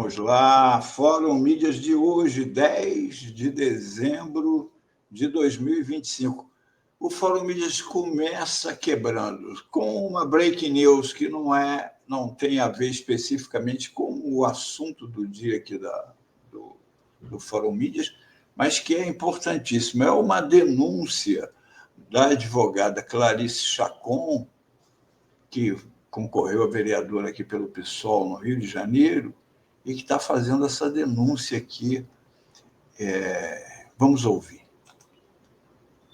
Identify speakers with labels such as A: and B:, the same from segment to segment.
A: Vamos lá, Fórum Mídias de hoje, 10 de dezembro de 2025. O Fórum Mídias começa quebrando com uma break news que não tem a ver especificamente com o assunto do dia aqui do Fórum Mídias, mas que é importantíssimo. É uma denúncia da advogada Clarice Chacon, que concorreu a vereadora aqui pelo PSOL no Rio de Janeiro, e que está fazendo essa denúncia aqui. Vamos ouvir.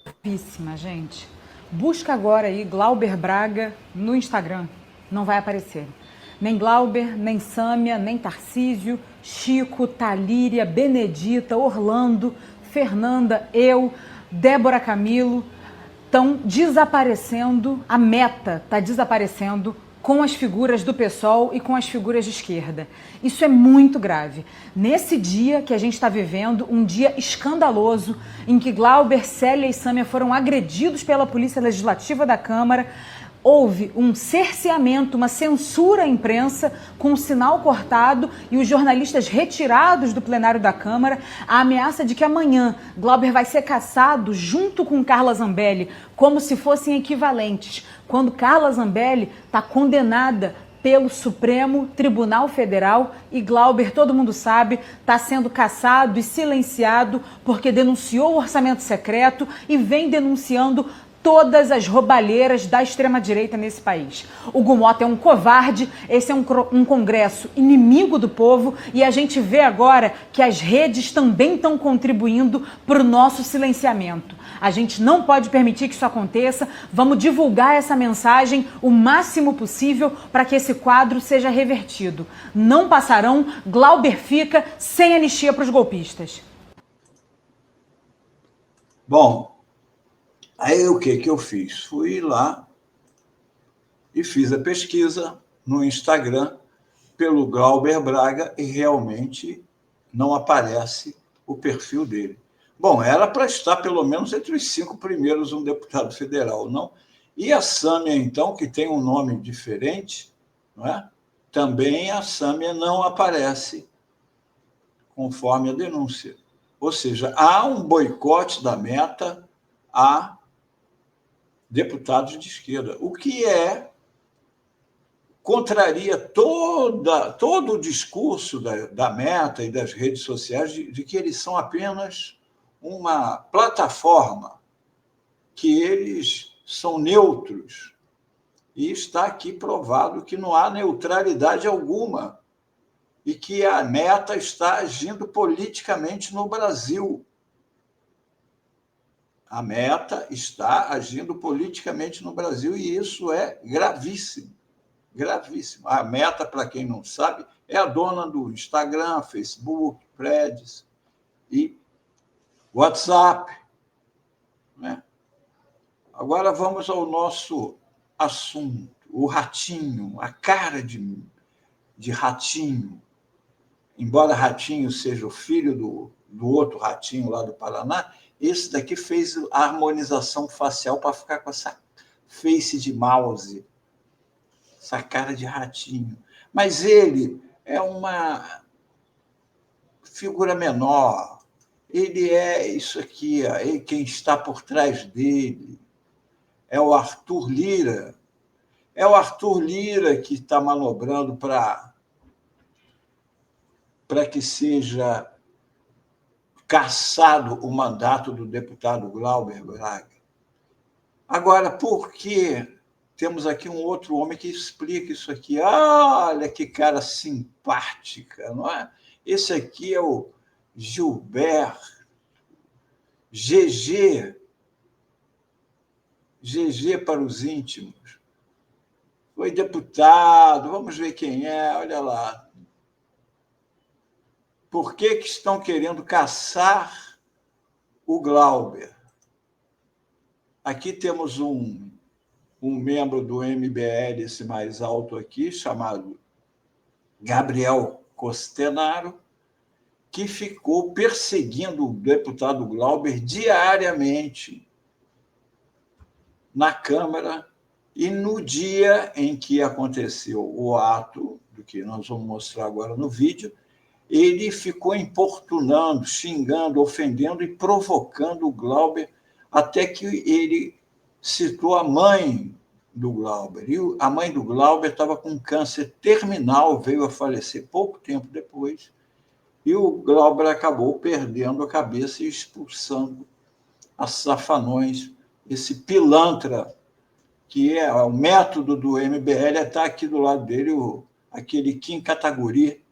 B: Gravíssima, gente. Busca agora aí Glauber Braga no Instagram. Não vai aparecer. Nem Glauber, nem Sâmia, nem Tarcísio, Chico, Talíria, Benedita, Orlando, Fernanda, eu, Débora Camilo estão desaparecendo. A meta está desaparecendo com as figuras do PSOL e com as figuras de esquerda. Isso é muito grave. Nesse dia que a gente está vivendo, um dia escandaloso, em que Glauber, Célia e Sâmia foram agredidos pela Polícia Legislativa da Câmara, houve um cerceamento, uma censura à imprensa, com o sinal cortado e os jornalistas retirados do plenário da Câmara, a ameaça de que amanhã Glauber vai ser cassado junto com Carla Zambelli, como se fossem equivalentes, quando Carla Zambelli está condenada pelo Supremo Tribunal Federal e Glauber, todo mundo sabe, está sendo cassado e silenciado porque denunciou o orçamento secreto e vem denunciando todas as roubalheiras da extrema-direita nesse país. O Gumota é um covarde, esse é um congresso inimigo do povo e a gente vê agora que as redes também estão contribuindo para o nosso silenciamento. A gente não pode permitir que isso aconteça, vamos divulgar essa mensagem o máximo possível para que esse quadro seja revertido. Não passarão, Glauber fica sem anistia para os golpistas.
A: Bom, aí o que eu fiz? Fui lá e fiz a pesquisa no Instagram pelo Glauber Braga e realmente não aparece o perfil dele. Bom, era para estar pelo menos entre os 5 primeiros um deputado federal, não? E a Sâmia, então, que tem um nome diferente, não é? Também a Sâmia não aparece conforme a denúncia. Ou seja, há um boicote da Meta a deputados de esquerda, o que contraria todo o discurso da Meta e das redes sociais de que eles são apenas uma plataforma, que eles são neutros. E está aqui provado que não há neutralidade alguma e que a Meta está agindo politicamente no Brasil. A Meta está agindo politicamente no Brasil e isso é gravíssimo. Gravíssimo. A Meta, para quem não sabe, é a dona do Instagram, Facebook, Threads e WhatsApp. Né? Agora vamos ao nosso assunto. O Ratinho, a cara de Ratinho. Embora Ratinho seja o filho do outro Ratinho lá do Paraná, esse daqui fez a harmonização facial para ficar com essa face de mouse, essa cara de Ratinho. Mas ele é uma figura menor. Ele é isso aqui, quem está por trás dele é o Arthur Lira. É o Arthur Lira que está manobrando para que seja cassado o mandato do deputado Glauber Braga. Agora, por que temos aqui um outro homem que explica isso aqui? Olha que cara simpática, não é? Esse aqui é o Gilberto, GG para os íntimos. Foi deputado, vamos ver quem é, olha lá. Por que estão querendo caçar o Glauber? Aqui temos um membro do MBL, esse mais alto aqui, chamado Gabriel Costenaro, que ficou perseguindo o deputado Glauber diariamente na Câmara, e no dia em que aconteceu o ato, do que nós vamos mostrar agora no vídeo, ele ficou importunando, xingando, ofendendo e provocando o Glauber, até que ele citou a mãe do Glauber. E a mãe do Glauber estava com câncer terminal, veio a falecer pouco tempo depois, e o Glauber acabou perdendo a cabeça e expulsando a Safanões, esse pilantra, que é o método do MBL, está aqui do lado dele, aquele Kim Kataguiri,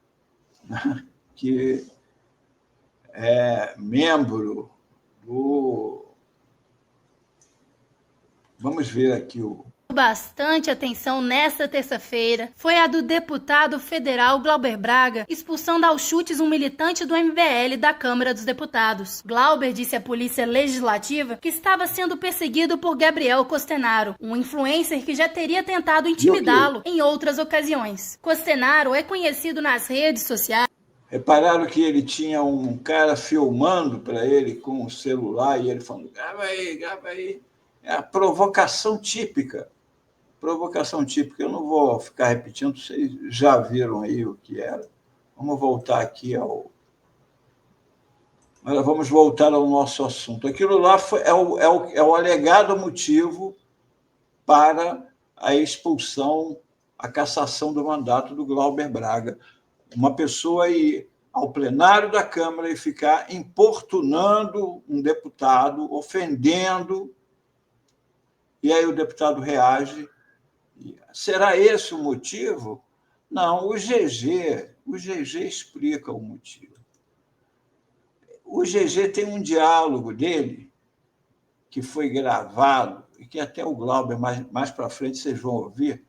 A: né, que é membro do... Vamos ver aqui
C: Bastante atenção nesta terça-feira foi a do deputado federal Glauber Braga expulsando aos chutes um militante do MBL da Câmara dos Deputados. Glauber disse à Polícia Legislativa que estava sendo perseguido por Gabriel Costenaro, um influencer que já teria tentado intimidá-lo em outras ocasiões. Costenaro é conhecido nas redes sociais.
A: Repararam que ele tinha um cara filmando para ele com o celular e ele falando, grava aí, grava aí. É a provocação típica. Provocação típica. Eu não vou ficar repetindo, vocês já viram aí o que era. Vamos voltar aqui vamos voltar ao nosso assunto. Aquilo lá é o alegado motivo para a expulsão, a cassação do mandato do Glauber Braga. Uma pessoa ir ao plenário da Câmara e ficar importunando um deputado, ofendendo, e aí o deputado reage. Será esse o motivo? Não, o GG explica o motivo. O GG tem um diálogo dele que foi gravado, e que até o Glauber, mais para frente, vocês vão ouvir,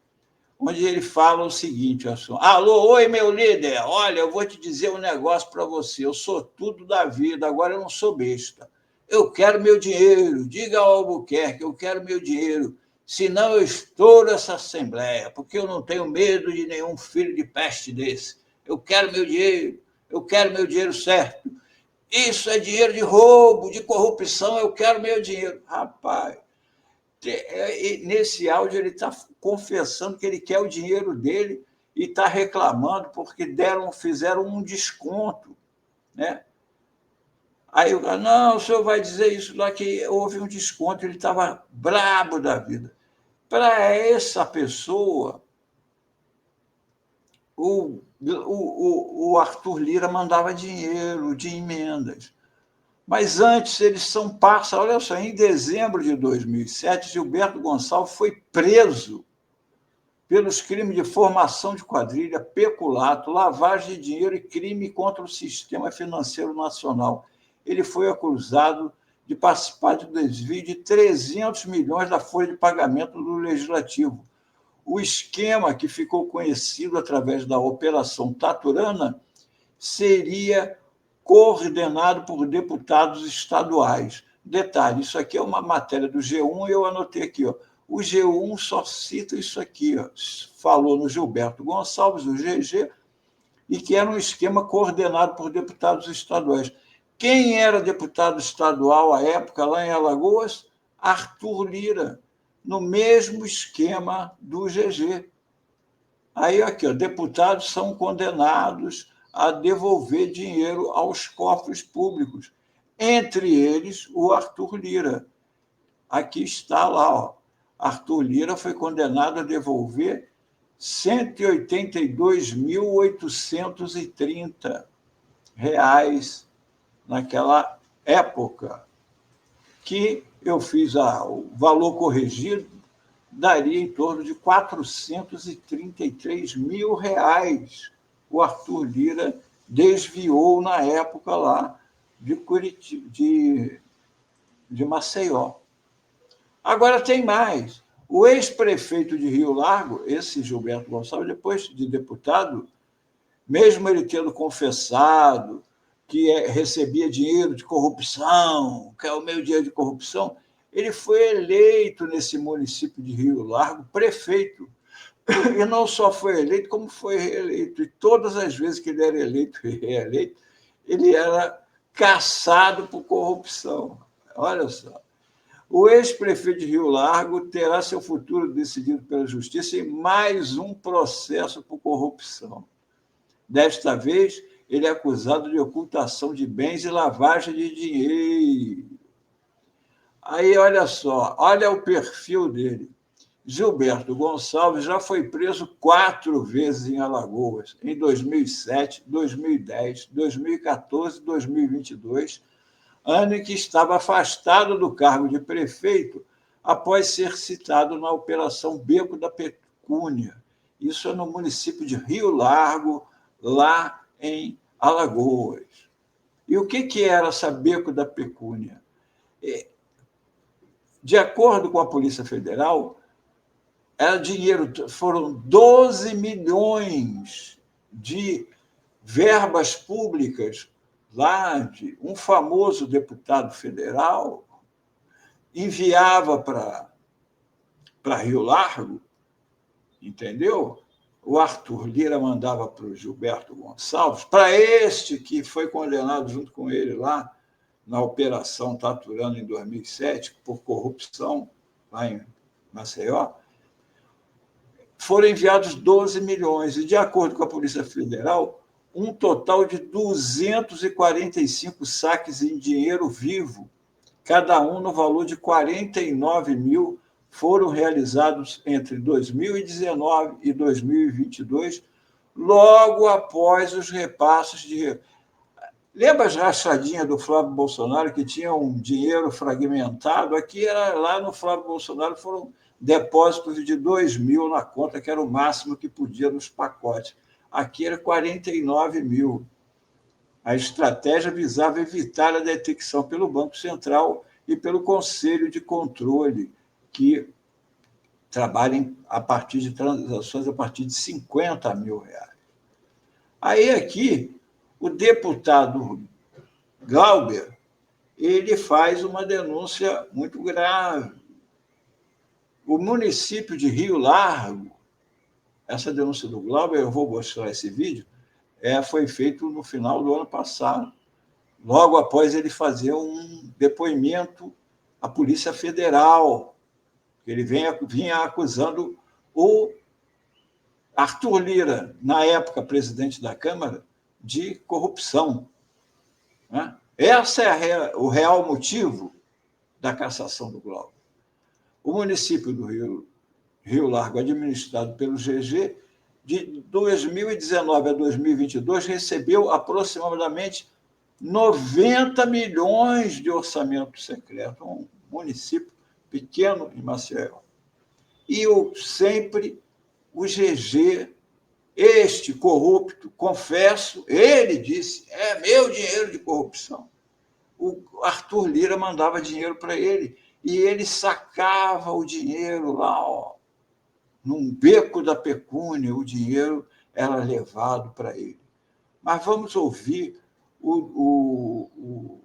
A: onde ele fala o seguinte, assim, alô, oi, meu líder, olha, eu vou te dizer um negócio para você, eu sou tudo da vida, agora eu não sou besta. Eu quero meu dinheiro, diga ao Albuquerque, eu quero meu dinheiro, senão eu estouro essa Assembleia, porque eu não tenho medo de nenhum filho de peste desse. Eu quero meu dinheiro certo. Isso é dinheiro de roubo, de corrupção, eu quero meu dinheiro. Rapaz, nesse áudio ele está confessando que ele quer o dinheiro dele e está reclamando porque fizeram um desconto, né? Aí o cara, não, o senhor vai dizer isso lá, que houve um desconto, ele estava brabo da vida. Para essa pessoa, o Arthur Lira mandava dinheiro de emendas. Mas antes eles são parça. Olha só, em dezembro de 2007, Gilberto Gonçalves foi preso pelos crimes de formação de quadrilha, peculato, lavagem de dinheiro e crime contra o sistema financeiro nacional. Ele foi acusado de participar do desvio de 300 milhões da folha de pagamento do Legislativo. O esquema, que ficou conhecido através da Operação Taturana, seria coordenado por deputados estaduais. Detalhe, isso aqui é uma matéria do G1 e eu anotei aqui. O G1 só cita isso aqui. Falou no Gilberto Gonçalves, o GG, e que era um esquema coordenado por deputados estaduais. Quem era deputado estadual à época, lá em Alagoas? Arthur Lira, no mesmo esquema do GG. Aí, aqui, deputados são condenados a devolver dinheiro aos cofres públicos, entre eles o Arthur Lira. Aqui está lá, Arthur Lira foi condenado a devolver R$ 182.830 naquela época, que eu fiz o valor corrigido, daria em torno de R$ 433 mil. O Arthur Lira desviou na época lá de Curitiba, de Maceió. Agora tem mais. O ex-prefeito de Rio Largo, esse Gilberto Gonçalves, depois de deputado, mesmo ele tendo confessado que recebia dinheiro de corrupção, que é o meu dinheiro de corrupção, ele foi eleito nesse município de Rio Largo prefeito. E não só foi eleito, como foi reeleito. E todas as vezes que ele era eleito e reeleito, ele era caçado por corrupção. Olha só. O ex-prefeito de Rio Largo terá seu futuro decidido pela Justiça em mais um processo por corrupção. Desta vez, ele é acusado de ocultação de bens e lavagem de dinheiro. Aí, olha só, olha o perfil dele. Gilberto Gonçalves já foi preso 4 vezes em Alagoas, em 2007, 2010, 2014 e 2022, ano em que estava afastado do cargo de prefeito após ser citado na Operação Beco da Pecúnia. Isso é no município de Rio Largo, lá em Alagoas. E o que era essa Beco da Pecúnia? De acordo com a Polícia Federal, era dinheiro, foram 12 milhões de verbas públicas lá de um famoso deputado federal, enviava para Rio Largo, entendeu? O Arthur Lira mandava para o Gilberto Gonçalves, para este que foi condenado junto com ele lá na Operação Taturana em 2007, por corrupção, lá em Maceió, foram enviados 12 milhões, e, de acordo com a Polícia Federal, um total de 245 saques em dinheiro vivo, cada um no valor de 49 mil, foram realizados entre 2019 e 2022, logo após os repasses de... Lembra as rachadinhas do Flávio Bolsonaro, que tinha um dinheiro fragmentado? Aqui, lá no Flávio Bolsonaro, foram depósitos de 2 mil na conta, que era o máximo que podia nos pacotes. Aqui era 49 mil. A estratégia visava evitar a detecção pelo Banco Central e pelo Conselho de Controle, que trabalhem a partir de transações a partir de 50 mil reais. Aí, aqui, o deputado Glauber, ele faz uma denúncia muito grave. O município de Rio Largo, essa denúncia do Glauber, eu vou mostrar esse vídeo, foi feito no final do ano passado, logo após ele fazer um depoimento à Polícia Federal. Ele vinha acusando o Arthur Lira, na época presidente da Câmara, de corrupção. Né? Esse é o real motivo da cassação do Glauber. O município do Rio Largo, administrado pelo GG, de 2019 a 2022, recebeu aproximadamente 90 milhões de orçamento secreto, um município pequeno em Maceió. E sempre o GG, este corrupto, confesso, ele disse, é meu dinheiro de corrupção. O Arthur Lira mandava dinheiro para ele, e ele sacava o dinheiro lá, num beco da pecúnia, o dinheiro era levado para ele. Mas vamos ouvir o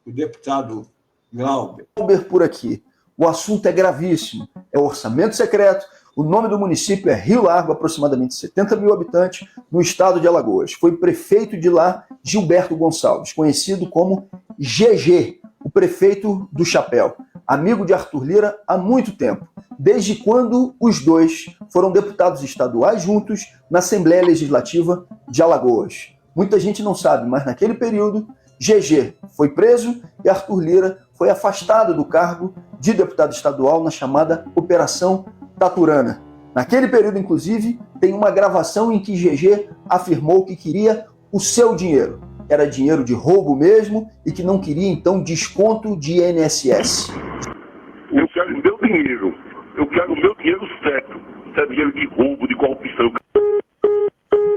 A: deputado Glauber.
D: Glauber por aqui. O assunto é gravíssimo. É orçamento secreto. O nome do município é Rio Largo, aproximadamente 70 mil habitantes, no estado de Alagoas. Foi prefeito de lá Gilberto Gonçalves, conhecido como GG, o prefeito do chapéu. Amigo de Arthur Lira há muito tempo, desde quando os dois foram deputados estaduais juntos na Assembleia Legislativa de Alagoas. Muita gente não sabe, mas naquele período, GG foi preso e Arthur Lira foi afastado do cargo de deputado estadual na chamada Operação Taturana. Naquele período, inclusive, tem uma gravação em que GG afirmou que queria o seu dinheiro. Era dinheiro de roubo mesmo e que não queria, então, desconto de INSS.
E: Eu quero o meu dinheiro. Eu quero o meu dinheiro certo. Isso é dinheiro de roubo, de corrupção.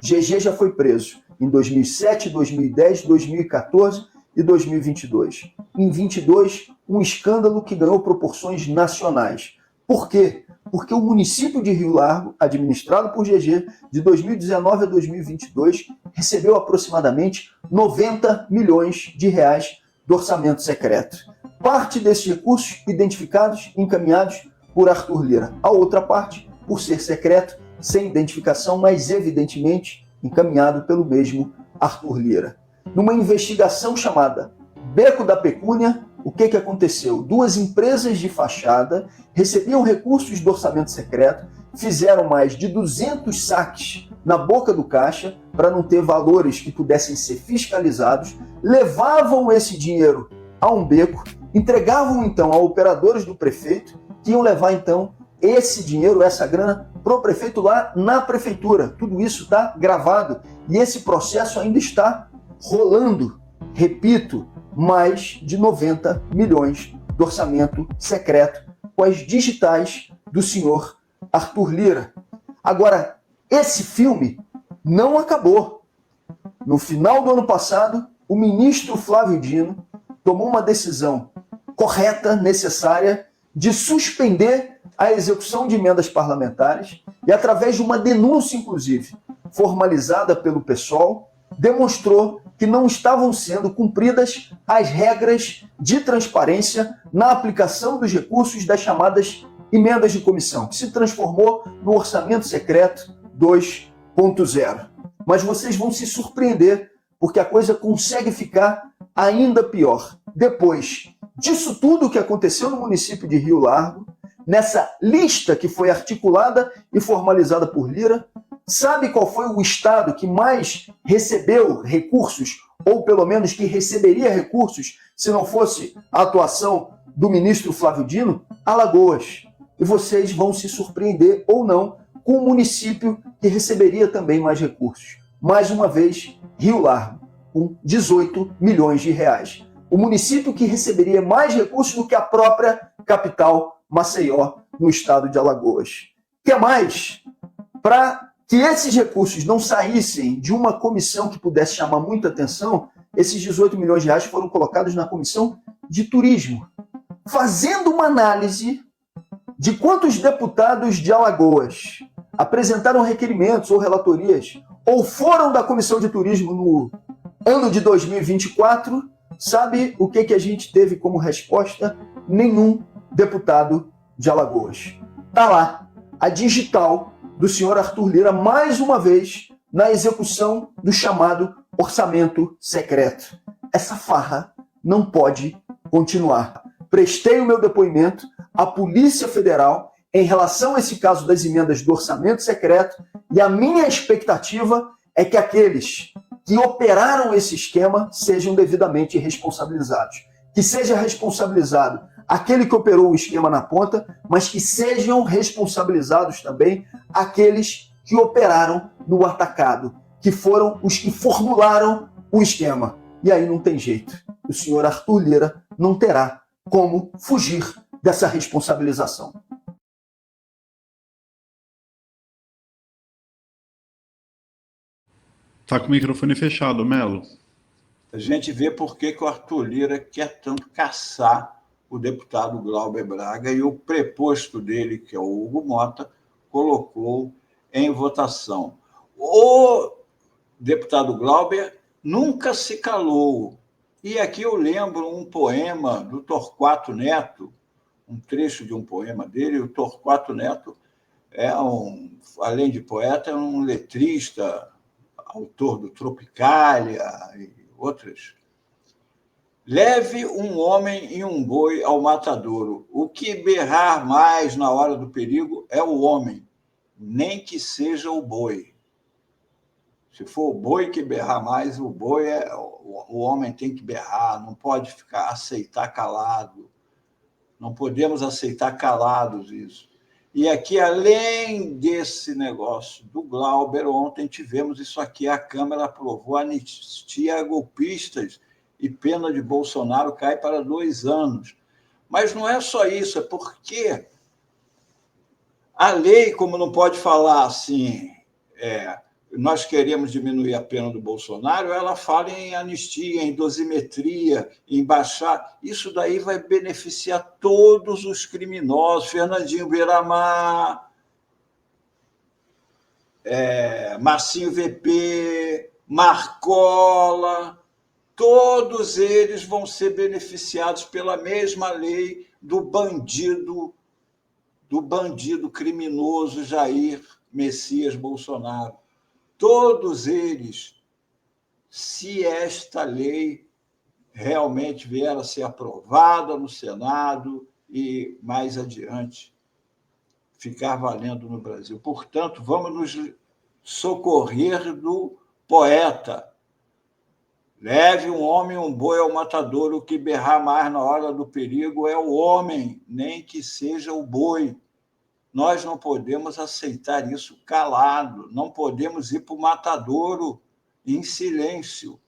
D: GG já foi preso em 2007, 2010, 2014 e 2022. Em 22, um escândalo que ganhou proporções nacionais. Por quê? Porque o município de Rio Largo, administrado por GG, de 2019 a 2022, recebeu aproximadamente 90 milhões de reais do orçamento secreto. Parte desses recursos identificados e encaminhados por Arthur Lira. A outra parte, por ser secreto, sem identificação, mas evidentemente encaminhado pelo mesmo Arthur Lira. Numa investigação chamada Beco da Pecúnia, o que aconteceu? 2 empresas de fachada recebiam recursos do orçamento secreto, fizeram mais de 200 saques na boca do caixa, para não ter valores que pudessem ser fiscalizados, levavam esse dinheiro a um beco, entregavam então a operadores do prefeito, que iam levar então esse dinheiro, essa grana, para o prefeito lá na prefeitura. Tudo isso está gravado e esse processo ainda está rolando. Repito, mais de 90 milhões do orçamento secreto com as digitais do senhor Arthur Lira. Agora, esse filme não acabou. No final do ano passado, o ministro Flávio Dino tomou uma decisão correta, necessária, de suspender a execução de emendas parlamentares e, através de uma denúncia, inclusive, formalizada pelo PSOL, demonstrou que não estavam sendo cumpridas as regras de transparência na aplicação dos recursos das chamadas emendas de comissão, que se transformou no Orçamento Secreto 2.0. Mas vocês vão se surpreender, porque a coisa consegue ficar ainda pior. Depois disso tudo que aconteceu no município de Rio Largo, nessa lista que foi articulada e formalizada por Lira, sabe qual foi o estado que mais recebeu recursos, ou pelo menos que receberia recursos, se não fosse a atuação do ministro Flávio Dino? Alagoas. E vocês vão se surpreender ou não com o município que receberia também mais recursos. Mais uma vez, Rio Largo, com 18 milhões de reais. O município que receberia mais recursos do que a própria capital, Maceió, no estado de Alagoas. O que mais? Para que esses recursos não saíssem de uma comissão que pudesse chamar muita atenção, esses 18 milhões de reais foram colocados na comissão de turismo, fazendo uma análise de quantos deputados de Alagoas apresentaram requerimentos ou relatorias ou foram da comissão de turismo no ano de 2024. Sabe o que a gente teve como resposta? Nenhum deputado de Alagoas. Está lá a digital do senhor Arthur Lira, mais uma vez, na execução do chamado orçamento secreto. Essa farra não pode continuar. Prestei o meu depoimento à Polícia Federal em relação a esse caso das emendas do orçamento secreto e a minha expectativa é que aqueles que operaram esse esquema sejam devidamente responsabilizados. Que seja responsabilizado aquele que operou o esquema na ponta, mas que sejam responsabilizados também aqueles que operaram no atacado, que foram os que formularam o esquema. E aí não tem jeito. O senhor Arthur Lira não terá como fugir dessa responsabilização.
F: Tá com o microfone fechado, Melo.
A: A gente vê por que o Arthur Lira quer tanto caçar o deputado Glauber Braga e o preposto dele, que é o Hugo Mota, colocou em votação. O deputado Glauber nunca se calou. E aqui eu lembro um poema do Torquato Neto, um trecho de um poema dele. O Torquato Neto é além de poeta, é um letrista, autor do Tropicália e outras. Leve um homem e um boi ao matadouro. O que berrar mais na hora do perigo é o homem, nem que seja o boi. Se for o boi que berrar mais, o homem tem que berrar, não pode aceitar calado. Não podemos aceitar calados isso. E aqui, além desse negócio do Glauber, ontem tivemos isso aqui, a Câmara aprovou a anistia a golpistas e pena de Bolsonaro cai para 2 anos. Mas não é só isso, é porque a lei, como não pode falar assim, nós queremos diminuir a pena do Bolsonaro, ela fala em anistia, em dosimetria, em baixar. Isso daí vai beneficiar todos os criminosos. Fernandinho Beiramar, Marcinho VP, Marcola, todos eles vão ser beneficiados pela mesma lei do bandido criminoso Jair Messias Bolsonaro. Todos eles, se esta lei realmente vier a ser aprovada no Senado e mais adiante ficar valendo no Brasil. Portanto, vamos nos socorrer do poeta. Leve um homem e um boi ao matadouro, o que berrar mais na hora do perigo é o homem, nem que seja o boi. Nós não podemos aceitar isso calado, não podemos ir para o matadouro em silêncio.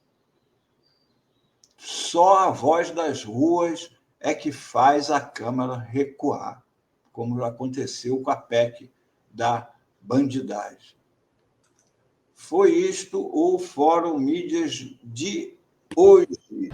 A: Só a voz das ruas é que faz a Câmara recuar, como aconteceu com a PEC da bandidagem. Foi isto o Fórum Mídias de hoje.